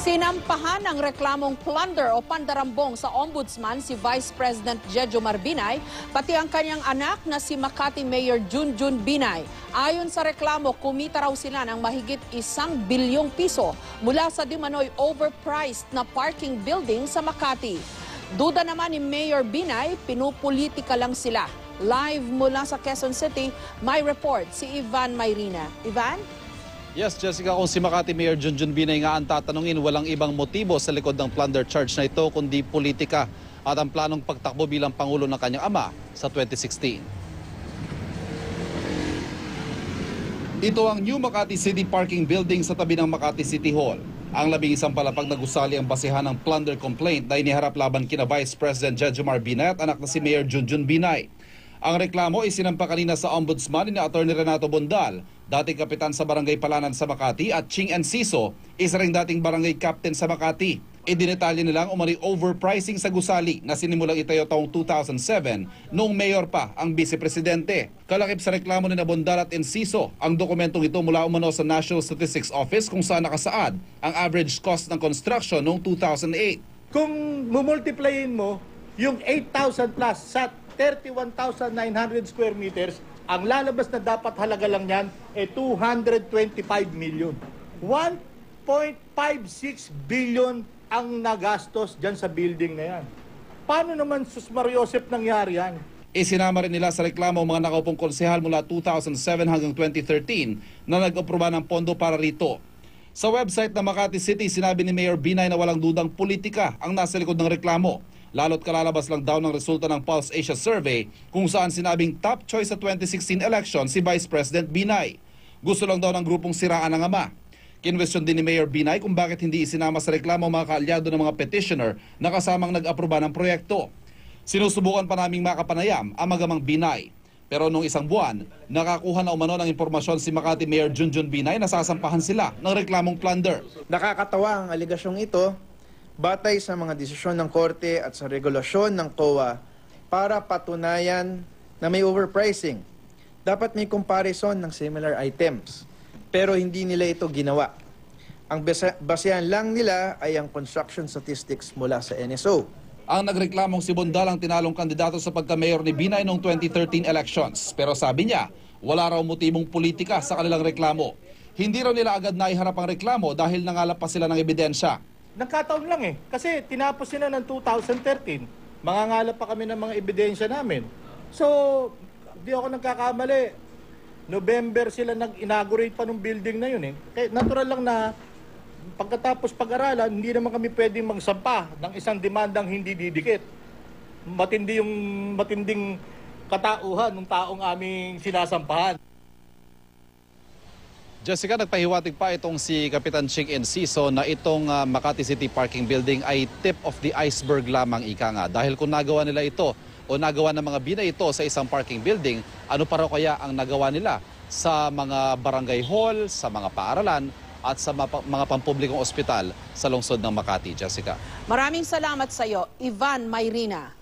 Sinampahan ng reklamong plunder o pandarambong sa ombudsman si Vice President Jejomar Binay, pati ang kanyang anak na si Makati Mayor Junjun Binay. Ayon sa reklamo, kumita raw sila ng mahigit 1 bilyong piso mula sa di manoy overpriced na parking building sa Makati. Duda naman ni Mayor Binay, pinupolitika lang sila. Live mula sa Quezon City, may report si Ivan Mayrina. Ivan? Yes, Jessica, kung si Makati Mayor Junjun Binay nga ang tatanungin, walang ibang motibo sa likod ng plunder charge na ito kundi politika at ang planong pagtakbo bilang Pangulo ng kanyang ama sa 2016. Ito ang New Makati City Parking Building sa tabi ng Makati City Hall. Ang 11 palapag na gusali ang basehan ng plunder complaint na iniharap laban kina Vice President Jejomar Binay at anak na si Mayor Junjun Binay. Ang reklamo ay sinampa kanina sa ombudsman ni Atty. Renato Bondal, dating kapitan sa Barangay Palanan sa Makati, at Ching Enciso, isa ring dating barangay captain sa Makati. Idinetalye nilang umani overpricing sa gusali na sinimulang itayo taong 2007 noong mayor pa ang vice-presidente. Kalakip sa reklamo ni Bondal at Enciso, ang dokumentong ito mula umano sa National Statistics Office kung saan nakasaad ang average cost ng construction noong 2008. Kung mumultiplyin mo yung 8,000 plus sa 31,900 square meters, ang lalabas na dapat halaga lang yan ay 225 million. 1.56 billion ang nagastos dyan sa building na yan. Paano naman, Sus Mariosep, nangyari yan? Isinama rin nila sa reklamo ang mga nakaupong konsehal mula 2007 hanggang 2013 na nag-aproba ng pondo para rito. Sa website ng Makati City, sinabi ni Mayor Binay na walang dudang politika ang nasa likod ng reklamo. Lalo't kalalabas lang daw ng resulta ng Pulse Asia Survey kung saan sinabing top choice sa 2016 election si Vice President Binay. Gusto lang daw ng grupong siraan ng ama. Kinwestiyon din ni Mayor Binay kung bakit hindi isinama sa reklamo mga kaalyado ng mga petitioner na kasamang nag-aproba ng proyekto. Sinusubukan pa naming makapanayam ang magamang Binay. Pero nung isang buwan, nakakuha na umano ng impormasyon si Makati Mayor Junjun Binay na sasampahan sila ng reklamong plunder. Nakakatawa ang aligasyong ito batay sa mga desisyon ng Korte at sa regulasyon ng COA para patunayan na may overpricing. Dapat may comparison ng similar items, pero hindi nila ito ginawa. Ang basehan lang nila ay ang construction statistics mula sa NSO. Ang nagreklamong si Bondal ang tinalong kandidato sa pagka-mayor ni Binay noong 2013 elections. Pero sabi niya, wala raw motibong politika sa kanilang reklamo. Hindi raw nila agad naiharap ang reklamo dahil nangalap pa sila ng ebidensya. Nagkataon lang kasi tinapos sila ng 2013. Mangangalap pa kami ng mga ebidensya namin. So, di ako nagkakamali. November sila nag-inaugurate pa ng building na yun Kaya natural lang na pagkatapos pag-aralan, hindi naman kami pwedeng magsampa ng isang demandang hindi didikit. Matinding katauhan ng taong aming sinasampahan. Jessica, nagpahiwatig pa itong si Kapitan Ching Enciso na itong Makati City Parking Building ay tip of the iceberg lamang, ika nga. Dahil kung nagawa nila ito o nagawa ng mga Binay ito sa isang parking building, ano pa raw kaya ang nagawa nila sa mga barangay hall, sa mga paaralan at sa mga pampublikong ospital sa lungsod ng Makati, Jessica? Maraming salamat sa iyo, Ivan Mayrina.